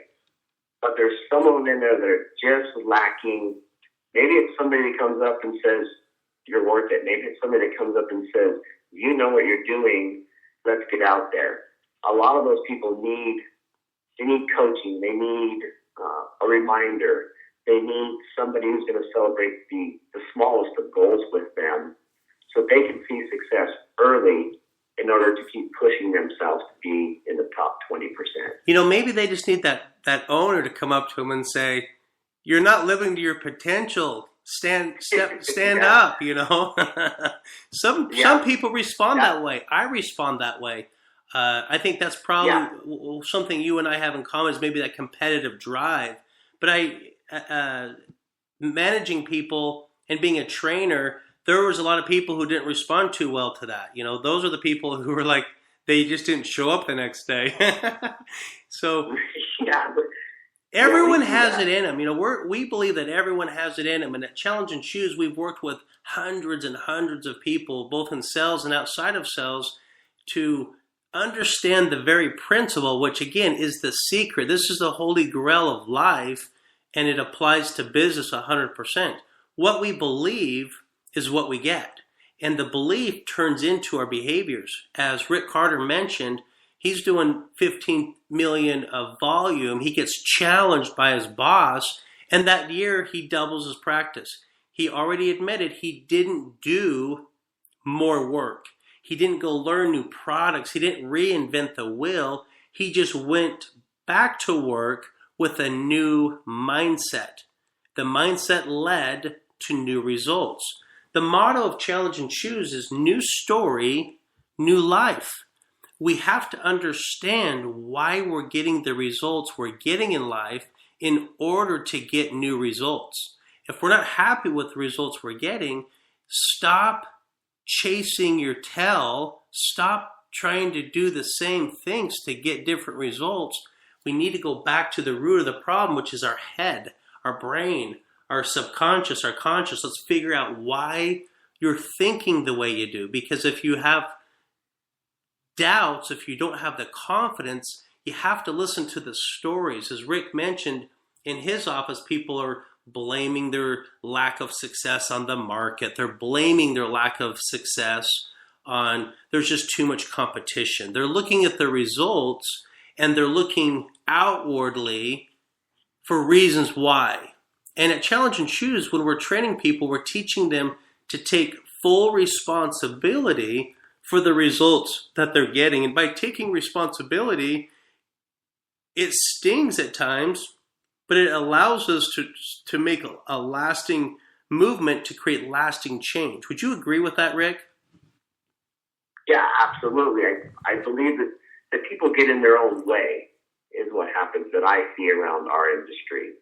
But there's some of them in there that are just lacking. Maybe it's somebody that comes up and says, you're worth it. Maybe it's somebody that comes up and says, you know what you're doing. Let's get out there. A lot of those people need coaching. They need a reminder. They need somebody who's going to celebrate the smallest of goals with them so they can see success early in order to keep pushing themselves to be in the top 20%. Maybe they just need that owner to come up to them and say, you're not living to your potential. Stand Yeah. up, Some people respond that way. I respond that way. I think that's probably something you and I have in common is maybe that competitive drive. But managing people and being a trainer, there was a lot of people who didn't respond too well to that. Those are the people who were like, they just didn't show up the next day. So everyone has it in them. We believe that everyone has it in them. And at Challenge and Choose, we've worked with hundreds and hundreds of people, both in sales and outside of sales, to understand the very principle, which again is the secret. This is the holy grail of life, and it applies to business 100%. What we believe is what we get. And the belief turns into our behaviors. As Rick Carter mentioned, he's doing 15 million of volume. He gets challenged by his boss, and that year he doubles his practice. He already admitted he didn't do more work. He didn't go learn new products. He didn't reinvent the wheel. He just went back to work with a new mindset. The mindset led to new results. The motto of Challenge and Choose is new story, new life. We have to understand why we're getting the results we're getting in life in order to get new results. If we're not happy with the results we're getting, stop chasing your tail. Stop trying to do the same things to get different results. We need to go back to the root of the problem, which is our head, our brain, our subconscious, our conscious. Let's figure out why you're thinking the way you do. Because if you have doubts, if you don't have the confidence, you have to listen to the stories. As Rick mentioned, in his office, people are blaming their lack of success on the market. They're blaming their lack of success on there's just too much competition. They're looking at the results and they're looking outwardly for reasons why. And at Challenge and Choose, when we're training people, we're teaching them to take full responsibility for the results that they're getting. And by taking responsibility, it stings at times, but it allows us to make a lasting movement to create lasting change. Would you agree with that, Rick? Yeah, absolutely. I believe that people get in their own way is what happens that I see around our industry.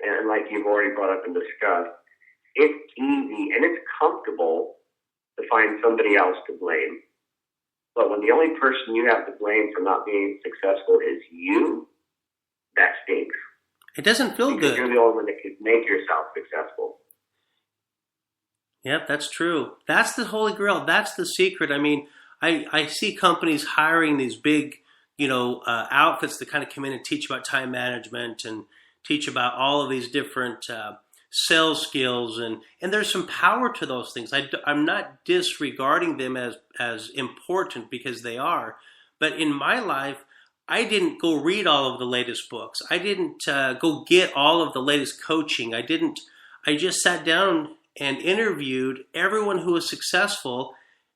And like you've already brought up and discussed, it's easy and it's comfortable to find somebody else to blame. But when the only person you have to blame for not being successful is you, that stinks. It doesn't feel because good. You're the only one that could make yourself successful. Yep, that's true. That's the holy grail. That's the secret. I mean, I see companies hiring these big, outfits that kind of come in and teach about time management and teach about all of these different sales skills. And there's some power to those things. I'm not disregarding them as important because they are. But in my life, I didn't go read all of the latest books. I didn't go get all of the latest coaching. I just sat down and interviewed everyone who was successful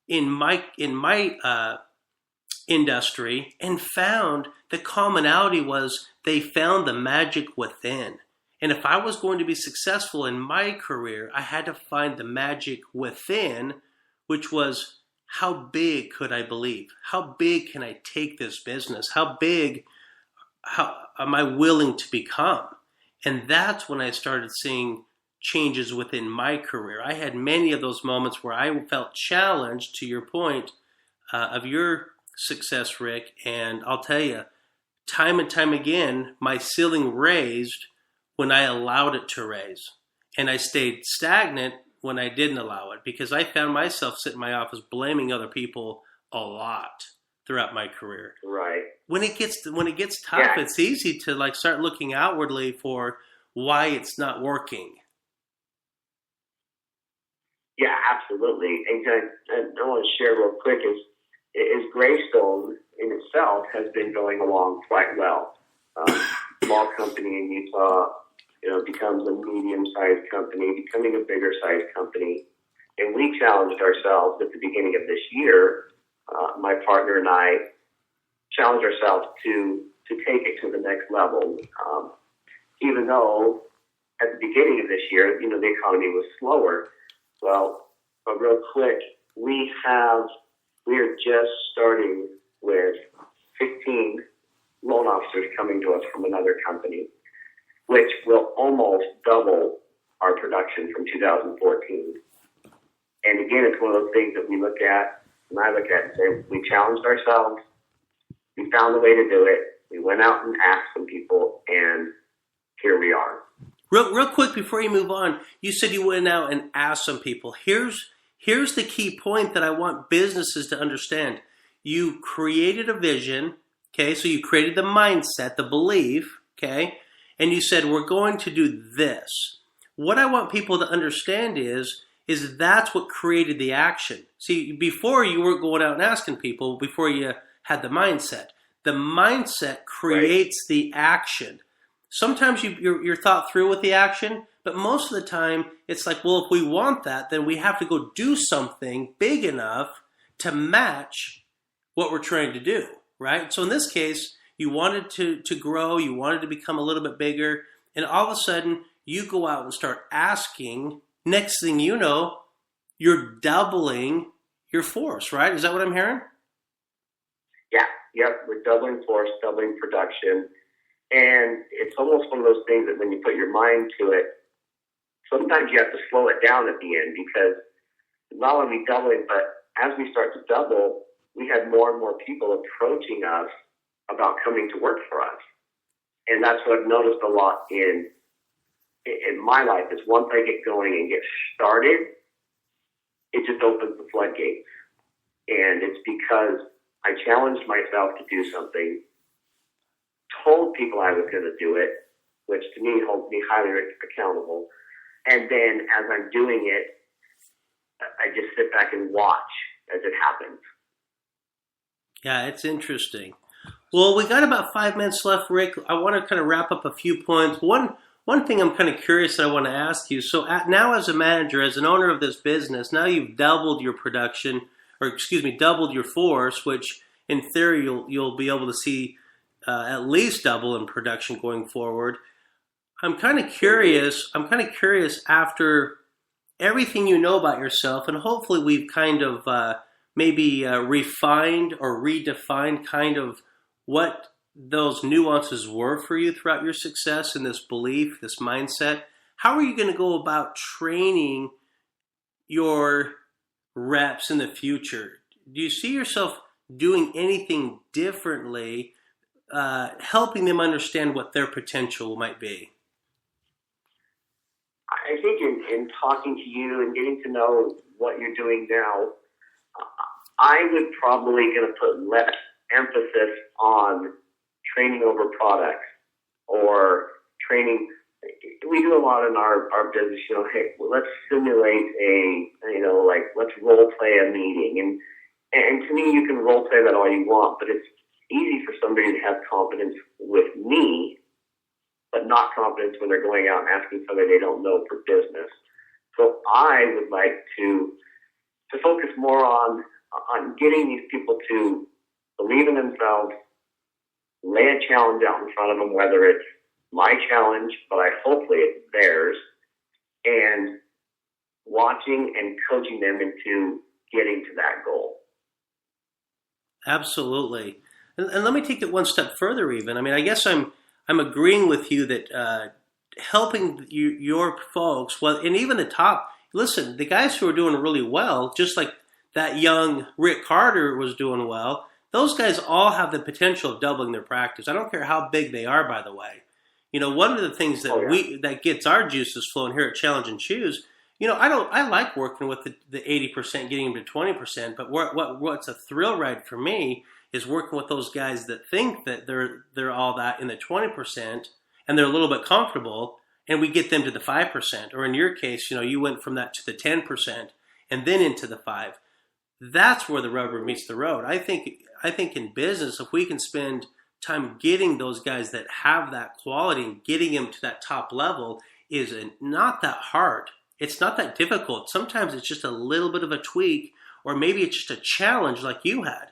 in my industry and found the commonality was they found the magic within. And if I was going to be successful in my career, I had to find the magic within, which was how big could I believe? How big can I take this business? How am I willing to become? And that's when I started seeing changes within my career. I had many of those moments where I felt challenged, to your point of your success, Rick. And I'll tell you, time and time again, my ceiling raised when I allowed it to raise. And I stayed stagnant when I didn't allow it, because I found myself sitting in my office blaming other people a lot throughout my career. Right. When it gets tough, Yeah. It's easy to start looking outwardly for why it's not working. Yeah, absolutely. And I want to share real quick is Graystone in itself has been going along quite well. Small company in Utah, becomes a medium-sized company, becoming a bigger-sized company. And we challenged ourselves at the beginning of this year. My partner and I challenged ourselves to take it to the next level. Even though at the beginning of this year, the economy was slower. Well, but real quick, we are just starting with 15 loan officers coming to us from another company, which will almost double our production from 2014. And again, it's one of those things that we look at, and I look at and say, we challenged ourselves, we found a way to do it, we went out and asked some people, and here we are. Real quick before you move on, you said you went out and asked some people. Here's the key point that I want businesses to understand. You created a vision, okay? So you created the mindset, the belief, okay? And you said, we're going to do this. What I want people to understand is that's what created the action. See, before you weren't going out and asking people, before you had the mindset. The mindset creates the action. Sometimes you're thought through with the action, but most of the time it's like, well, if we want that, then we have to go do something big enough to match what we're trying to do, right? So in this case, you wanted to grow, you wanted to become a little bit bigger, and all of a sudden you go out and start asking. Next thing you know, you're doubling your force, right? Is that what I'm hearing? Yeah, yep. We're doubling force, doubling production. And it's almost one of those things that when you put your mind to it, sometimes you have to slow it down at the end, because not only doubling, but as we start to double, we had more and more people approaching us about coming to work for us. And that's what I've noticed a lot in my life is once I get going and get started, it just opens the floodgates. And it's because I challenged myself to do something, told people I was going to do it, which to me holds me highly accountable. And then as I'm doing it, I just sit back and watch as it happens. Yeah, it's interesting. Well, we got about 5 minutes left, Rick. I want to kind of wrap up a few points. One thing I'm kind of curious that I want to ask you. So now as a manager, as an owner of this business, now you've doubled your production, doubled your force, which in theory you'll be able to see at least double in production going forward. I'm kind of curious after everything you know about yourself, and hopefully we've kind of refined or redefined kind of what those nuances were for you throughout your success and this belief, this mindset. How are you going to go about training your reps in the future? Do you see yourself doing anything differently, helping them understand what their potential might be? I think in talking to you and getting to know what you're doing now, I would probably going to put less emphasis on training over products or training. We do a lot in our business, hey, let's simulate let's role play a meeting. And to me, you can role play that all you want, but it's easy for somebody to have confidence with me, but not confidence when they're going out and asking somebody they don't know for business. So I would like to focus more on getting these people to believe in themselves, lay a challenge out in front of them, whether it's my challenge, but hopefully it's theirs, and watching and coaching them into getting to that goal. Absolutely. And let me take it one step further even. I mean, I guess I'm agreeing with you that helping your folks, well, and even the top, listen, the guys who are doing really well, just like that young Rick Carter was doing well, those guys all have the potential of doubling their practice. I don't care how big they are, by the way. One of the things that that gets our juices flowing here at Challenge and Choose, I like working with the 80%, getting them to 20%, but what's a thrill ride for me is working with those guys that think that they're all that in the 20% and they're a little bit comfortable, and we get them to the 5%. Or in your case, you went from that to the 10% and then into the 5%. That's where the rubber meets the road. I think in business, if we can spend time getting those guys that have that quality and getting them to that top level is not that hard. It's not that difficult. Sometimes it's just a little bit of a tweak, or maybe it's just a challenge like you had.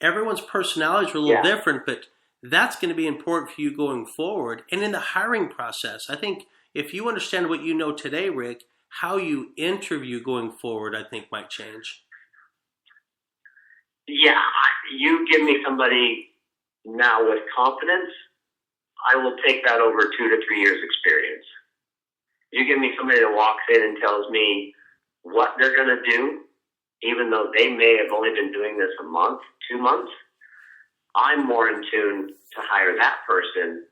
Everyone's personalities are a little different, but that's going to be important for you going forward. And in the hiring process, I think if you understand what you know today, Rick, how you interview going forward, I think might change. Yeah, you give me somebody now with confidence, I will take that over 2 to 3 years experience. You give me somebody that walks in and tells me what they're going to do, even though they may have only been doing this a month, 2 months, I'm more in tune to hire that person,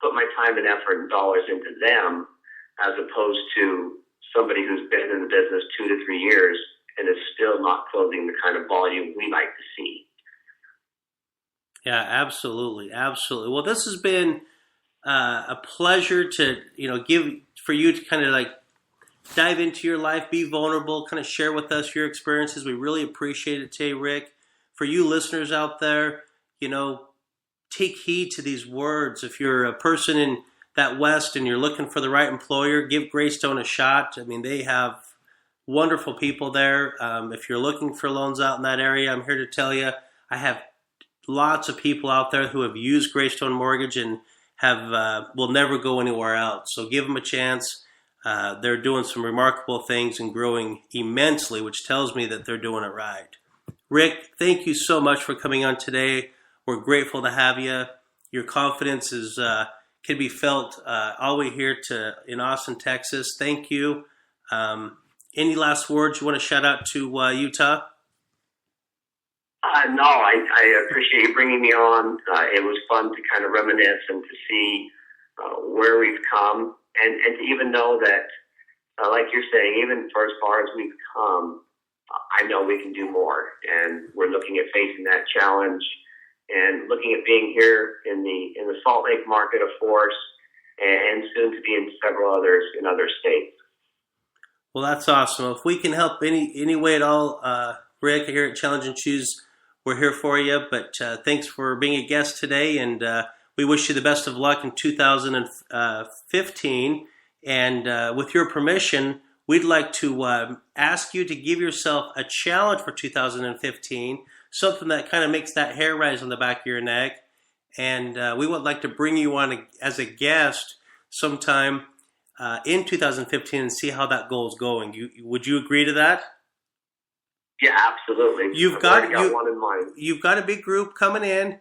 put my time and effort and dollars into them, as opposed to somebody who's been in the business 2 to 3 years and is still not closing the kind of volume we like to see. Yeah, absolutely. Absolutely. Well, this has been a pleasure to, for you to kind of dive into your life, be vulnerable, kind of share with us your experiences. We really appreciate it today, Rick. For you listeners out there, take heed to these words. If you're a person in that West and you're looking for the right employer, give Graystone a shot. I mean, they have wonderful people there. If you're looking for loans out in that area, I'm here to tell you, I have lots of people out there who have used Graystone Mortgage and will never go anywhere else. So give them a chance. They're doing some remarkable things and growing immensely, which tells me that they're doing it right. Rick, thank you so much for coming on today. We're grateful to have you. Your confidence can be felt all the way here in Austin, Texas. Thank you. Any last words you want to shout out to Utah? No, I appreciate you bringing me on. It was fun to kind of reminisce and to see where we've come, and to even know that, like you're saying, even for as far as we've come, I know we can do more, and we're looking at facing that challenge and looking at being here in the Salt Lake market, of course, and soon to be in several others in other states. Well, that's awesome. If we can help any way at all, Rick, here at Challenge and Choose, we're here for you. But thanks for being a guest today, and we wish you the best of luck in 2015. And with your permission, we'd like to ask you to give yourself a challenge for 2015, something that kind of makes that hair rise on the back of your neck. And we would like to bring you on as a guest sometime in 2015 and see how that goal is going. Would you agree to that? Yeah, absolutely. You've got one in mind. You've got a big group coming in.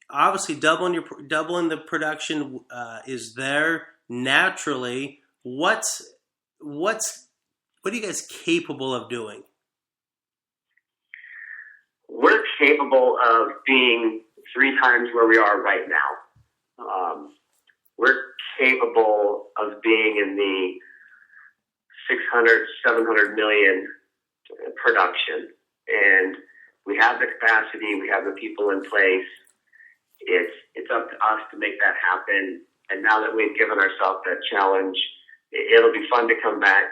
Obviously, doubling the production is there naturally. What are you guys capable of doing? We're capable of being 3 times where we are right now. We're capable of being in the 600, 700 million production. And we have the capacity, we have the people in place. It's up to us to make that happen. And now that we've given ourselves that challenge, it'll be fun to come back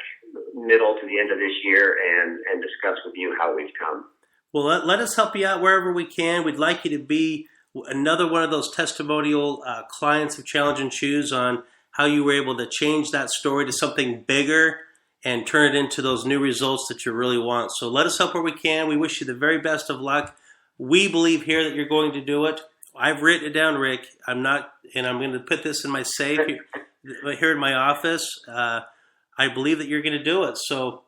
middle to the end of this year and discuss with you how we've come. Well, let us help you out wherever we can. We'd like you to be another one of those testimonial clients of Challenge and Choose on how you were able to change that story to something bigger and turn it into those new results that you really want. So let us help where we can. We wish you the very best of luck. We believe here that you're going to do it. I've written it down, Rick. I'm going to put this in my safe here in my office. I believe that you're going to do it. So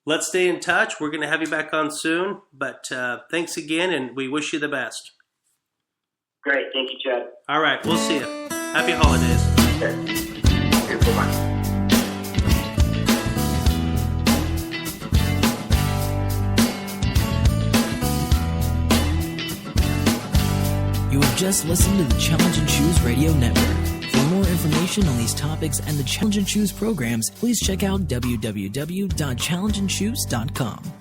let's stay in touch. We're going to have you back on soon. But thanks again, and we wish you the best. Great. Thank you, Chad. All right. We'll see you. Happy holidays. Okay. Bye-bye. You have just listened to the Challenge and Choose Radio Network. For more information on these topics and the Challenge and Choose programs, please check out www.challengeandchoose.com.